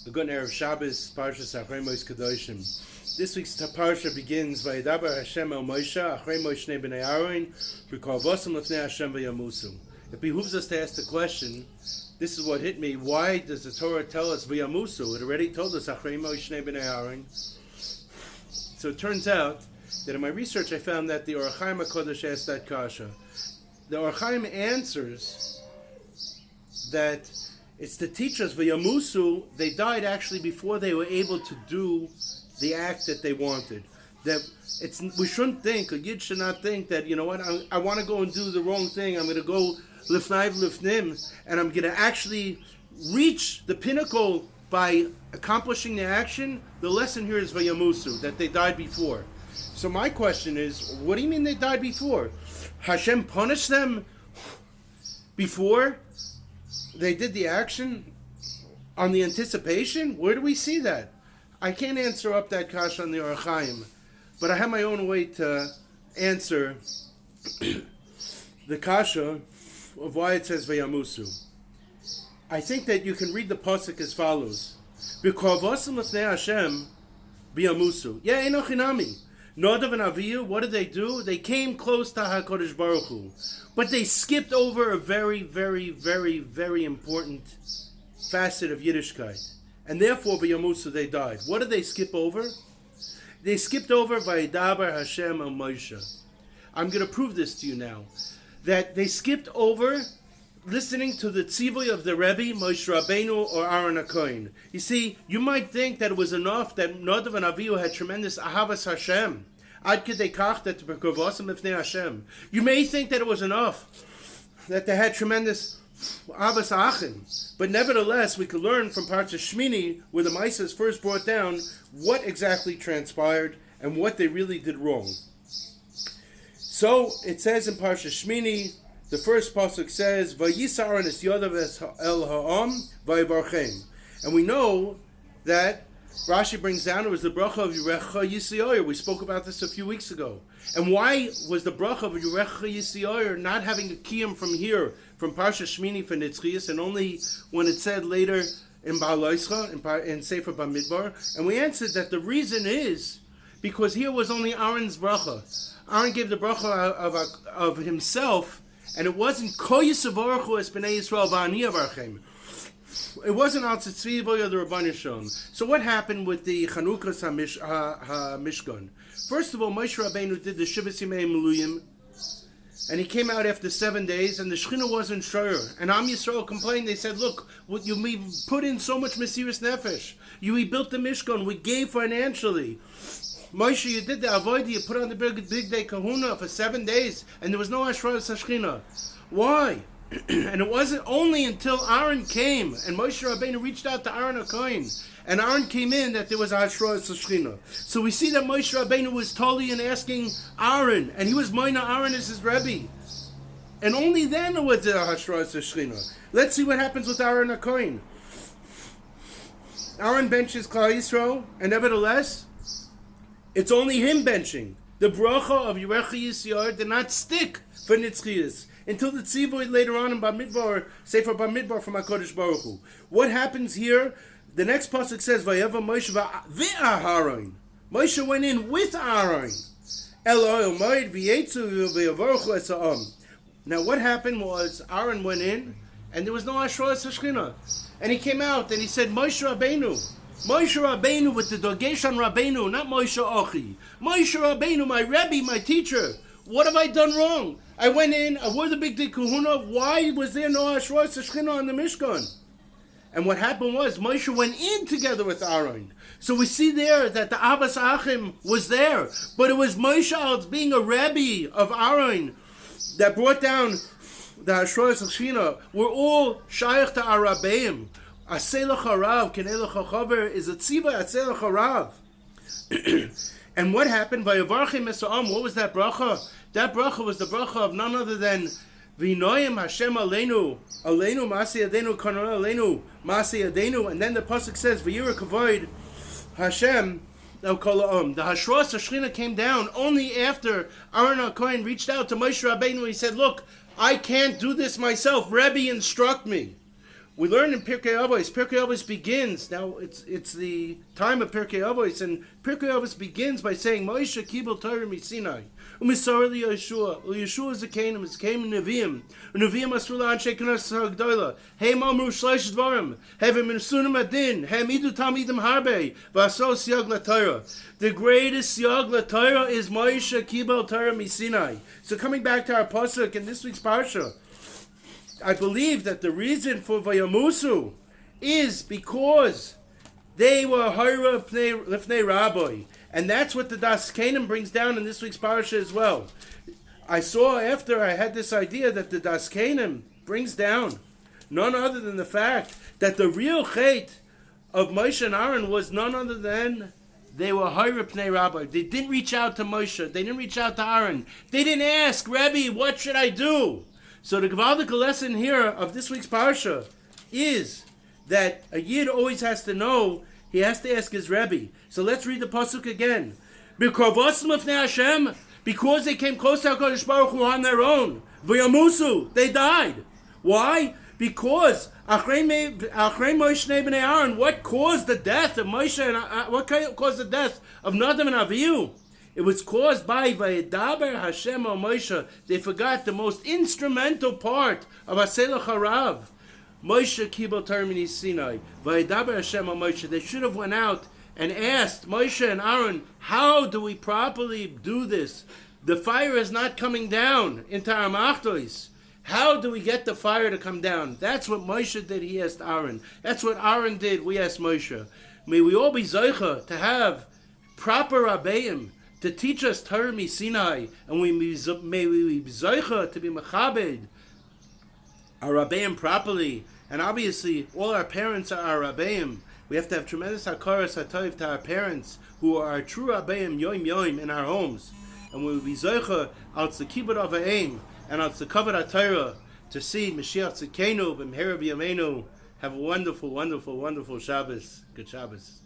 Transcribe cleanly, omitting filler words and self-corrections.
A good Erev Shabbos, Pashas Axray Kdoshem. This week's parsha begins Vayidaber Hashem el Moshe Axray Moshe b'nei Aaron b'karvosam lefnei Hashem v'yamusu. It behooves us to ask the question. This is what hit me. Why does the Torah tell us v'yamusu? It already told us Axray Moshe b'nei Aaron. So it turns out that in my research I found that the Or HaChaim HaKodesh asked that kasha. The Or HaChaim answers that it's to teach us v'yamusu. They died actually before they were able to do the act that they wanted. That we shouldn't think, a yid should not think that, you know what, I want to go and do the wrong thing. I'm going to go lifnai v'lifnim, and I'm going to actually reach the pinnacle by accomplishing the action. The lesson here is v'yamusu, that they died before. So my question is, what do you mean they died before? Hashem punished them before they did the action on the anticipation? Where do we see that? I can't answer up that kasha on the Or HaChaim, but I have my own way to answer the kasha of why it says Vayamusu. I think that you can read the pasuk as follows: B'karvosam lefnei Hashem b'yamusu. Yeah, enochinami. Nadav and Avihu, what did they do? They came close to HaKadosh Baruch Hu, but they skipped over a very, very, very, very important facet of Yiddishkeit. And therefore, v'yamusu, they died. What did they skip over? They skipped over Vayidaber Hashem el Moshe. I'm going to prove this to you now. That they skipped over listening to the tzivoy of the Rebbe, Moshe Rabeim or Aaron HaKohen. You see, you might think that it was enough that Nadav and Avihu had tremendous ahavas Hashem. Ad kedei kach that b'karvosam lefnei Hashem. You may think that it was enough that they had tremendous Ahavas Achim. But nevertheless, we could learn from Pashas Shmini, where the Maisa is first brought down, what exactly transpired and what they really did wrong. So it says in Pashas Shmini, the first pasuk says, "Vayisa Aaron es yodav el ha'am vayivarchem," and we know that Rashi brings down it was the bracha of Yerecha Yisrael. We spoke about this a few weeks ago. And why was the bracha of Yerecha Yisrael not having a kiyum from here, from Parsha Shmini for Nitzchias, and only when it said later in Ba'aloischa, in Sefer Bamidbar? And we answered that the reason is because here was only Aaron's bracha. Aaron gave the bracha of himself, and it wasn't Ko Yisavaruchu es B'nei Yisrael v'ani avarchem. It wasn't al tzitzivoy or the Rabbanim Shalom. So what happened with the Chanukas HaMishkan? First of all, Moshe Rabbeinu did the Shivas Yimei Meluyim, and he came out after 7 days, and the Shechina wasn't sure. And Am Yisrael complained. They said, "Look, we put in so much Mesiras Nefesh. We built the Mishkan. We gave financially. Moshe, you did the Avodah. You put on the big day Kahuna for 7 days, and there was no Hashras HaShechina. Why?" And it wasn't only until Aaron came and Moshe Rabbeinu reached out to Aaron HaKohen and Aaron came in that there was a Hashras HaShechina. So we see that Moshe Rabbeinu was totally in asking Aaron, and he was Moina Aaron as his Rebbe. And only then it was a Hashras HaShechina. Let's see what happens with Aaron HaKohen. Aaron benches Klal Yisrael, and nevertheless, it's only him benching. The bracha of Yerecha Yisrael did not stick for Nitzchias until the tzivoy later on in Bamidbar, Sefer Bamidbar from HaKadosh Baruch Hu. What happens here? The next pasuk says, "Vayeva Moshe v'Aaron." Moshe went in with Aaron. Eloi Omayid v'Yetzu v'Yavaruchu es ha'am. Now what happened was Aaron went in, and there was no Hashras HaShechina, and he came out and he said, "Moshe Rabbeinu." Moshe Rabbeinu with the Dogesh on Rabbeinu, not Moshe Ochi. Moshe Rabbeinu, my Rebbe, my teacher. What have I done wrong? I went in, I wore the big day kahuna. Why was there no Hashras HaShechina on the Mishkan? And what happened was Moshe went in together with Aaron. So we see there that the Ahavas Achim was there. But it was Moshe being a Rebbe of Aaron that brought down the Hashras HaShechina. We're all shaykh to our Rabeim. Aselach harav, kenelach hachaver is a tziva aselach harav. And what happened? Vayavarchim esa'am. What was that bracha? That bracha was the bracha of none other than V'noyim Hashem aleinu masi yadenu kanara aleinu masi yadenu. And then the pasuk says V'yira kavod Hashem el kol ha'am. The Hashras HaShechina came down only after Aaron HaKohen reached out to Moshe Rabbeinu. He said, "Look, I can't do this myself. Rebbe, instruct me." We learn in Pirkei Avos begins, now it's the time of Pirkei Avos, and Pirkei Avos begins by saying, Moshe kibel Torah miSinai, u'misar li Yeshua, u'Yeshua zekanim, zekanim neviim, u'neviim asru la'anshei knesset ha'gdola, hem amru shleish dvarim, hevim insunim adin, hem idu talmidim harbe, v'aso siyag la'Torah. The greatest siyag la'Torah is Moshe kibel Torah miSinai. So coming back to our pasuk in this week's parsha, I believe that the reason for Vayamusu is because they were Hayra Lifnei Rabbi. And that's what the Das Kanim brings down in this week's parasha as well. I saw after I had this idea that the Das Kanim brings down none other than the fact that the real chait of Moshe and Aaron was none other than they were Hayra Pnei Rabbi. They didn't reach out to Moshe. They didn't reach out to Aaron. They didn't ask, Rebbe, what should I do? So the Gavaldic lesson here of this week's parsha is that a Yid always has to know, he has to ask his Rebbe. So let's read the pasuk again. Because they came close to HaKadosh Baruch Hu on their own. V'yamusu, they died. Why? Because Achrei Moshe b'nei Aaron, what caused the death of Moshe and what caused the death of Nadav and Avihu? It was caused by Vayedaber Hashem al Moshe. They forgot the most instrumental part of Aselach Harav. Moshe kibel Torah miSinai. Vayedaber Hashem al Moshe. They should have went out and asked Moshe and Aaron, how do we properly do this? The fire is not coming down into our machtos. How do we get the fire to come down? That's what Moshe did. He asked Aaron. That's what Aaron did. We asked Moshe. May we all be zoicha to have proper Rabeim, to teach us Torah miSinai, and may we be zoicha to be mechabed our Rabeim properly. And obviously, all our parents are our Rabeim. We have to have tremendous hakaras hatov to our parents, who are our true Rabeim yoim in our homes. And we will be zoicha al tzekibud avaim, and al tzekavad HaTorah, to see Mashiach Tzidkenu b'mhera b'yameinu. Have a wonderful, wonderful, wonderful Shabbos. Good Shabbos.